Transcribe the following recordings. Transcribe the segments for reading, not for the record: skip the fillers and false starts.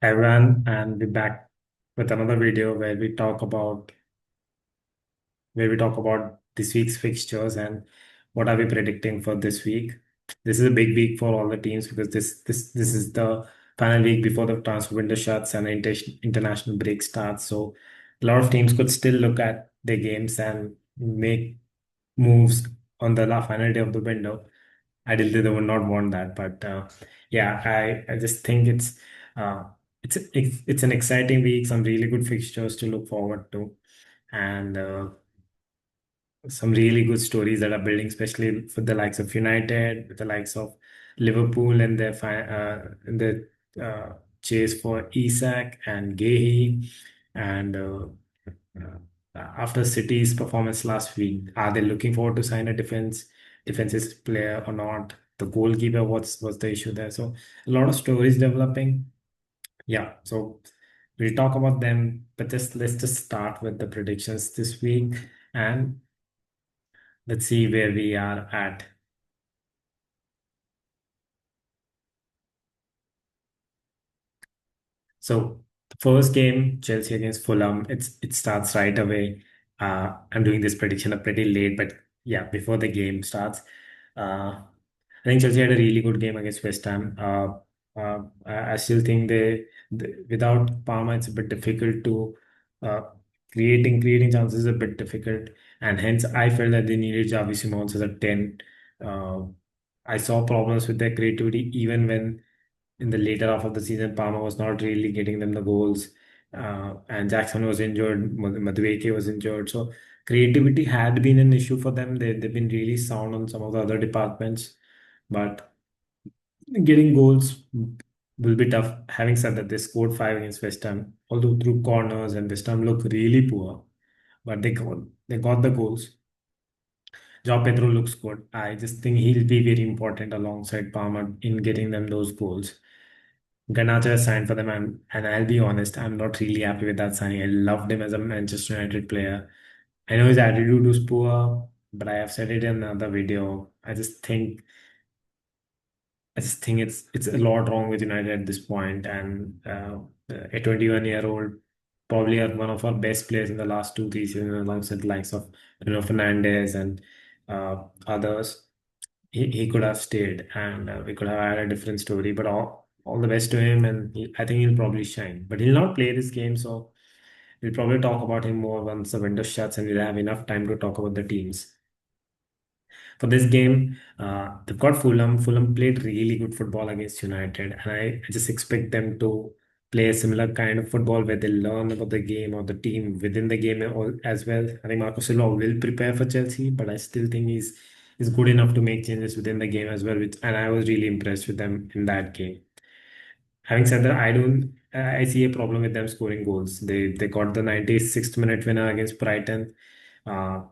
Hi everyone, and we're back with another video where we talk about this week's fixtures and what are we predicting for this week. This is a big week for all the teams because this is the final week before the transfer window shuts and the international break starts. So a lot of teams could still look at their games and make moves on the final day of the window. Ideally, they would not want that, but yeah, I just think uh, it's an exciting week. Some really good fixtures to look forward to, and some really good stories that are building, especially for the likes of United, with the likes of Liverpool and in the chase for Isak and Gehi, and after City's performance last week, are they looking forward to sign a defensive player or not? The goalkeeper, what's the issue there? So a lot of stories developing. Yeah, so we'll talk about them, but let's just start with the predictions this week and let's see where we are at. So the first game, Chelsea against Fulham, it starts right away. I'm doing this prediction a pretty late, but yeah, before the game starts. I think Chelsea had a really good game against West Ham. I still think without Palmer, it's a bit difficult to uh, creating chances is a bit difficult, and hence I felt that they needed Javi Simons as a 10. Uh, I saw problems with their creativity even when in the later half of the season, Palmer was not really getting them the goals, and Jackson was injured, Madueke was injured. So creativity had been an issue for them. They've been really sound on some of the other departments, but getting goals will be tough. Having said that, they scored five against West Ham, although through corners, and West Ham looked really poor, but they got the goals. João Pedro looks good. I just think he'll be very important alongside Palmer in getting them those goals. Garnacho signed for them, and I'll be honest, I'm not really happy with that signing. I loved him as a Manchester United player. I know his attitude was poor, but I have said it in another video. I just think it's a lot wrong with United at this point, and a 21-year-old, probably one of our best players in the last 2 3 seasons, alongside the likes of Bruno Fernandes and others. He could have stayed and we could have had a different story. But all the best to him, and I think he'll probably shine. But he'll not play this game, so we'll probably talk about him more once the window shuts and we'll have enough time to talk about the teams. For this game, they've got Fulham. Fulham played really good football against United, and I just expect them to play a similar kind of football where they learn about the game or the team within the game as well. I think Marco Silva will prepare for Chelsea, but I still think he's good enough to make changes within the game as well. And I was really impressed with them in that game. Having said that, I don't. I see a problem with them scoring goals. They got the 96th minute winner against Brighton. Uh,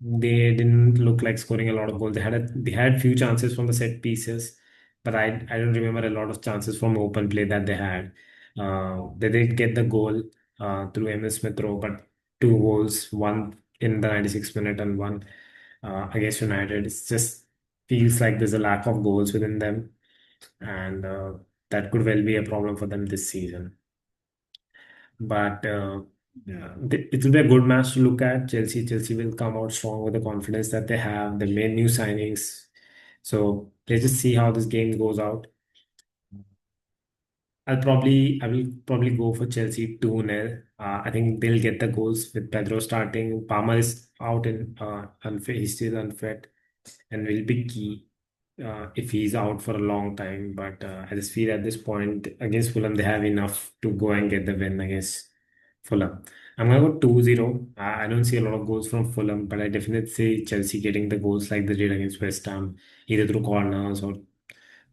they didn't look like scoring a lot of goals. They had few chances from the set pieces, but I don't remember a lot of chances from open play that they had. They did get the goal through Emil Smith Rowe, but two goals, one in the 96th minute and one against United. It just feels like there's a lack of goals within them, and that could well be a problem for them this season. But yeah, it will be a good match to look at. Chelsea will come out strong with the confidence that they have. They made new signings, so let's just see how this game goes out. I will probably go for Chelsea 2-0. I think they'll get the goals with Pedro starting. Palmer is out in unfit. He's still unfit and will be key if he's out for a long time. But I just feel at this point against Fulham, they have enough to go and get the win against Fulham. I'm going to go 2-0. I don't see a lot of goals from Fulham, but I definitely see Chelsea getting the goals like they did against West Ham, either through corners or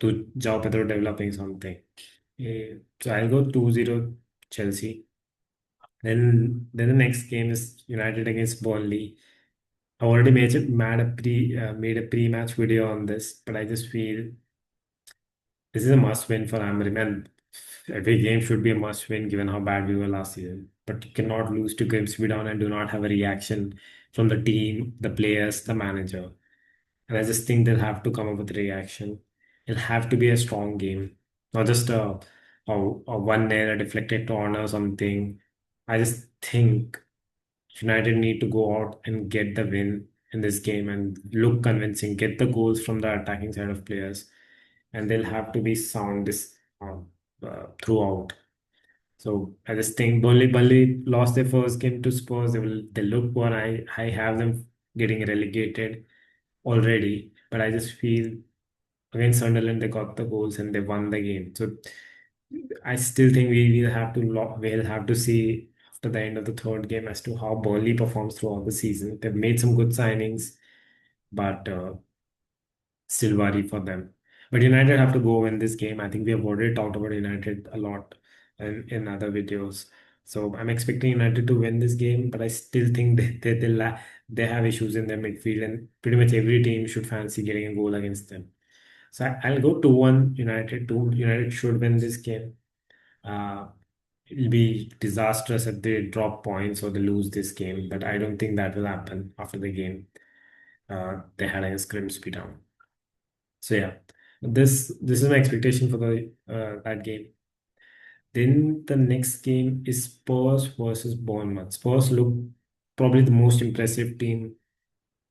to João Pedro developing something. So I'll go 2-0 Chelsea. Then the next game is United against Burnley. I already made a pre-match video on this, but I just feel this is a must-win for Amorim, and every game should be a must-win given how bad we were last season. But you cannot lose to Grimsby Down and do not have a reaction from the team, the players, the manager. And I just think they'll have to come up with a reaction. It'll have to be a strong game, not just a or one error deflected corner or something. I just think United need to go out and get the win in this game and look convincing, get the goals from the attacking side of players, and they'll have to be sound this throughout. So I just think Burnley lost their first game to Spurs. They look poor. I have them getting relegated already, but I just feel against Sunderland they got the goals and they won the game. So I still think we will have to we'll have to see after the end of the third game as to how Burnley performs throughout the season. They've made some good signings, but still worry for them. But United have to go win this game. I think we have already talked about United a lot in other videos. So I'm expecting United to win this game, but I still think they have issues in their midfield, and pretty much every team should fancy getting a goal against them. So I'll go 2-1 United. United should win this game. Uh, it'll be disastrous if they drop points or they lose this game, but I don't think that will happen after the game they had against Grimsby Town. So yeah, this is my expectation for the that game. Then the next game is Spurs versus Bournemouth. Spurs look probably the most impressive team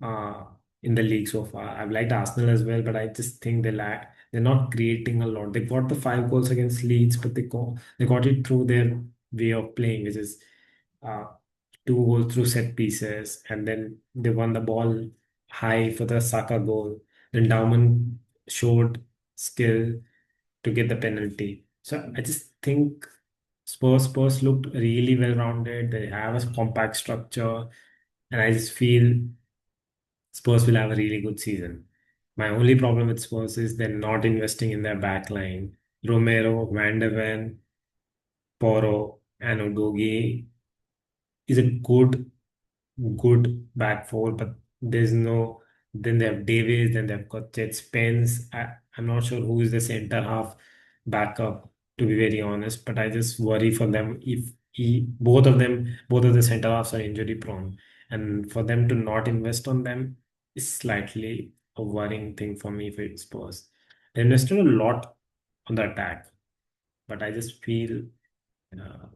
uh, in the league so far. I've liked Arsenal as well, but I just think they're not creating a lot. They got the 5 goals against Leeds, but they got it through their way of playing, which is uh, 2 goals through set pieces, and then they won the ball high for the Saka goal. Then Dauman showed skill to get the penalty. So I just think Spurs looked really well rounded. They have a compact structure, and I just feel Spurs will have a really good season. My only problem with Spurs is they're not investing in their back line. Romero, Van de Ven, Poro, and Udogie is a good back four, but there's no. Then they have Davis, then they've got Jet Spence. I'm not sure who is the center half backup, to be very honest, but I just worry for them if both of the center halves are injury prone, and for them to not invest on them is slightly a worrying thing for me for Spurs. They invested a lot on the attack, but I just feel. Uh,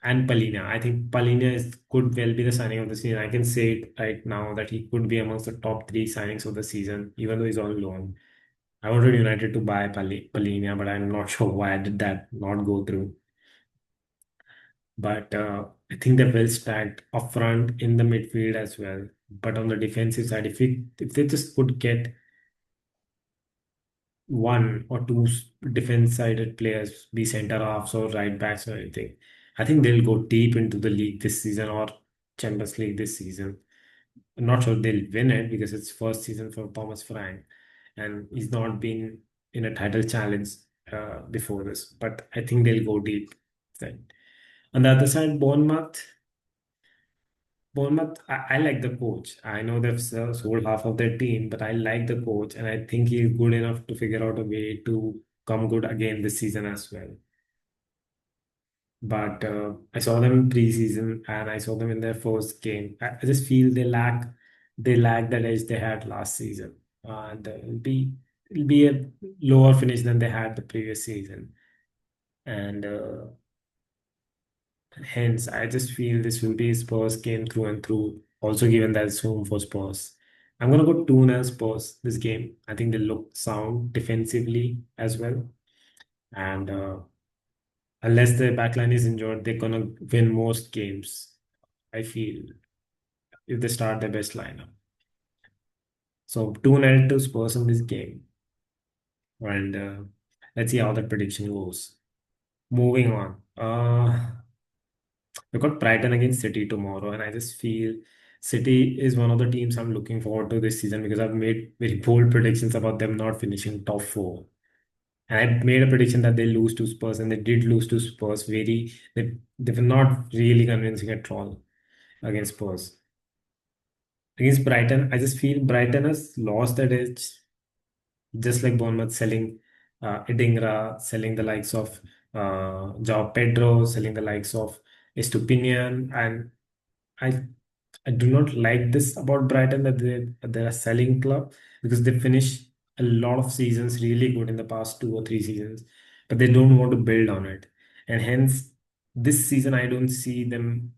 and Palina. I think Palina could well be the signing of the season. I can say it right now that he could be amongst the top three signings of the season, even though he's on loan. I wanted United to buy Palina, but I'm not sure why did that not go through. But I think they're well stacked up front in the midfield as well. But on the defensive side, if they just could get one or two defense-sided players, be center halves or right backs or anything, I think they'll go deep into the league this season or Champions League this season. I'm not sure they'll win it because it's first season for Thomas Frank, and he's not been in a title challenge before this. But I think they'll go deep. Then on the other side, Bournemouth, I like the coach. I know they've sold half of their team, but I like the coach, and I think he's good enough to figure out a way to come good again this season as well. But I saw them in preseason, and I saw them in their first game. I just feel they lack that edge they had last season, and it'll be a lower finish than they had the previous season, and hence I just feel this will be Spurs game through and through. Also, given that it's home for Spurs, I'm gonna go 2-0 Spurs this game. I think they look sound defensively as well, and unless the backline is injured, they're gonna win most games. I feel if they start their best lineup. So 2-0 to Spurs in this game, and let's see how the prediction goes. Moving on, we've got Brighton against City tomorrow, and I just feel City is one of the teams I'm looking forward to this season because I've made very bold predictions about them not finishing top four. And I made a prediction that they lose to Spurs, and they did lose to Spurs. They were not really convincing at all against Spurs. Against Brighton, I just feel Brighton has lost that edge, just like Bournemouth selling Edingra, selling the likes of João Pedro, selling the likes of Estupinian, and I I do not like this about Brighton that they're a selling club because they finish a lot of seasons really good in the past 2 or 3 seasons, but they don't want to build on it. And hence, this season I don't see them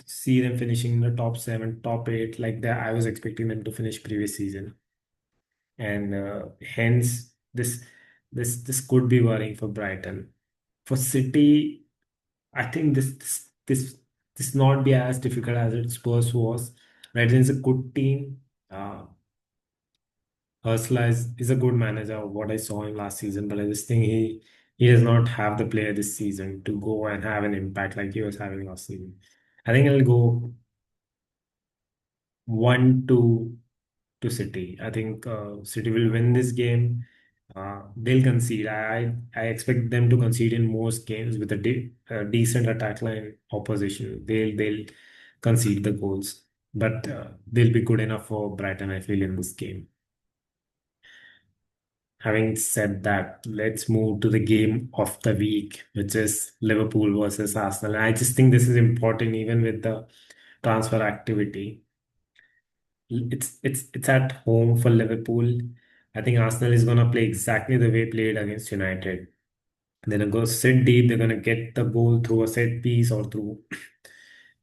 finishing in the top seven, top eight like that. I was expecting them to finish previous season, and hence this could be worrying for Brighton. For City, I think this not be as difficult as it Spurs was. Brighton is a good team. Ursula is a good manager, what I saw him last season, but I just think he does not have the player this season to go and have an impact like he was having last season. I think I'll go 1-2 to City. I think City will win this game. They'll concede. I expect them to concede in most games with a decent attack line opposition. They'll concede the goals, but they'll be good enough for Brighton, I feel, in this game. Having said that, let's move to the game of the week, which is Liverpool versus Arsenal. And I just think this is important even with the transfer activity. It's at home for Liverpool. I think Arsenal is gonna play exactly the way played against United. They're gonna go sit deep, they're gonna get the goal through a set piece or through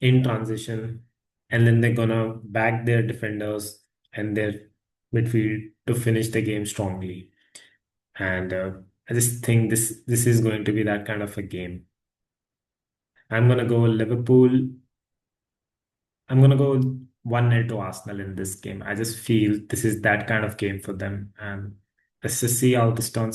in transition, and then they're gonna back their defenders and their midfield to finish the game strongly. And I just think this is going to be that kind of a game. I'm gonna go Liverpool. I'm gonna go 1-0 to Arsenal in this game. I just feel this is that kind of game for them, and let's just see how this turns